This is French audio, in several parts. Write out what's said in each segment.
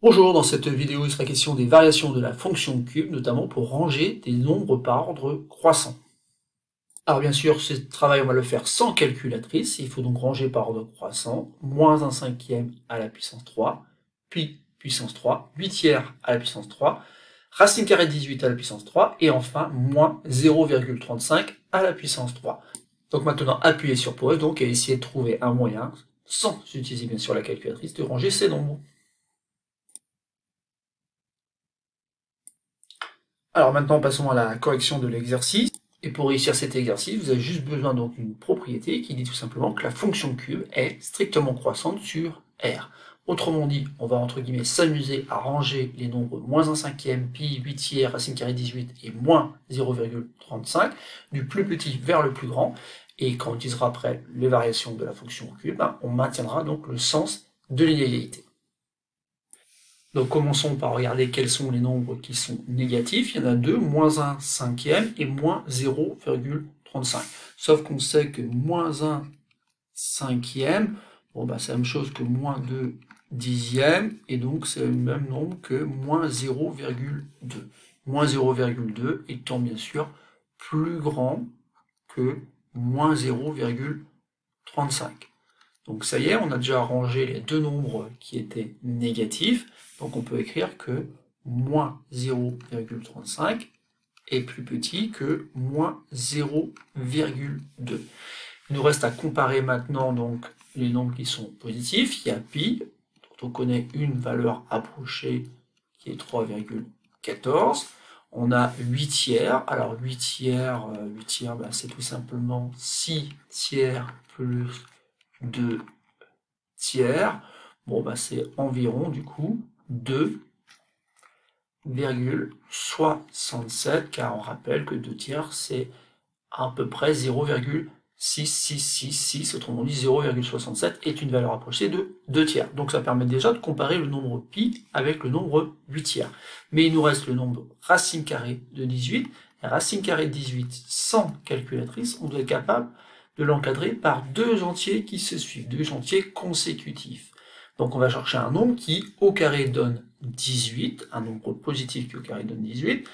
Bonjour, dans cette vidéo, il sera question des variations de la fonction cube, notamment pour ranger des nombres par ordre croissant. Alors bien sûr, ce travail, on va le faire sans calculatrice, il faut donc ranger par ordre croissant, moins 1 cinquième à la puissance 3, puis puissance 3, 8 tiers à la puissance 3, racine carrée de 18 à la puissance 3, et enfin, moins 0,35 à la puissance 3. Donc maintenant, appuyez sur pause, donc, et essayez de trouver un moyen, sans utiliser bien sûr la calculatrice, de ranger ces nombres. Alors maintenant, passons à la correction de l'exercice. Et pour réussir cet exercice, vous avez juste besoin donc d'une propriété qui dit tout simplement que la fonction cube est strictement croissante sur R. Autrement dit, on va entre guillemets s'amuser à ranger les nombres moins 1 cinquième, pi, 8 tiers, racine carrée de 18 et moins 0,35 du plus petit vers le plus grand. Et quand on utilisera après les variations de la fonction cube, on maintiendra donc le sens de l'inégalité. Donc commençons par regarder quels sont les nombres qui sont négatifs. Il y en a deux, moins 1 cinquième et moins 0,35. Sauf qu'on sait que moins 1 cinquième, c'est la même chose que moins 2 dixièmes, et donc c'est le même nombre que moins 0,2. Moins 0,2 étant bien sûr plus grand que moins 0,35. Donc ça y est, on a déjà rangé les deux nombres qui étaient négatifs, donc on peut écrire que moins 0,35 est plus petit que moins 0,2. Il nous reste à comparer maintenant donc les nombres qui sont positifs. Il y a pi, dont on connaît une valeur approchée qui est 3,14. On a 8 tiers. Alors 8 tiers, c'est tout simplement 6 tiers plus 2 tiers, c'est environ du coup 2,67, car on rappelle que 2 tiers c'est à peu près 0,6666, autrement dit 0,67 est une valeur approchée de 2 tiers. Donc ça permet déjà de comparer le nombre pi avec le nombre 8 tiers. Mais il nous reste le nombre racine carrée de 18. La racine carrée de 18 sans calculatrice, on doit être capable de l'encadrer par deux entiers qui se suivent, deux entiers consécutifs. Donc on va chercher un nombre qui au carré donne 18, un nombre positif qui au carré donne 18.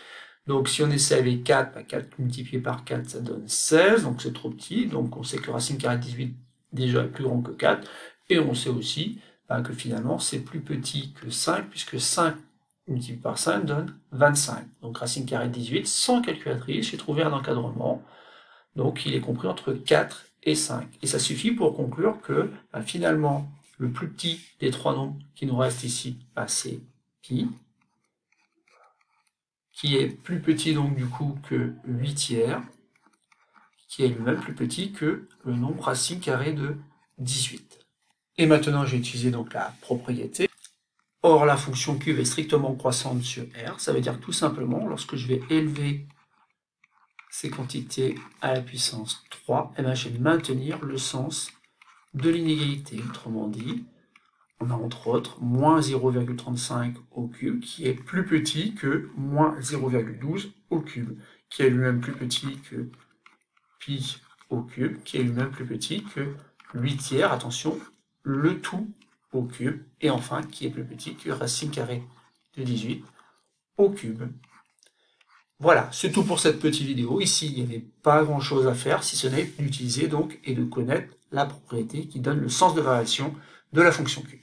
Donc si on essaie avec 4, 4 multiplié par 4 ça donne 16, donc c'est trop petit, donc on sait que racine carrée de 18 déjà est plus grand que 4, et on sait aussi que finalement c'est plus petit que 5, puisque 5 multiplié par 5 donne 25. Donc racine carrée de 18, sans calculatrice, j'ai trouvé un encadrement. Donc il est compris entre 4 et 5. Et ça suffit pour conclure que finalement, le plus petit des trois nombres qui nous restent ici, c'est pi, qui est plus petit donc du coup que 8 tiers, qui est lui-même plus petit que le nombre racine carrée de 18. Et maintenant, j'ai utilisé donc la propriété. Or, la fonction cube est strictement croissante sur R. Ça veut dire tout simplement, lorsque je vais élever ces quantités à la puissance 3, je vais maintenir le sens de l'inégalité. Autrement dit, on a entre autres moins 0,35 au cube, qui est plus petit que moins 0,12 au cube, qui est lui-même plus petit que pi au cube, qui est lui-même plus petit que 8 tiers, attention, le tout au cube, et enfin, qui est plus petit que racine carrée de 18 au cube. Voilà, c'est tout pour cette petite vidéo. Ici, il n'y avait pas grand chose à faire, si ce n'est d'utiliser donc et de connaître la propriété qui donne le sens de variation de la fonction cube.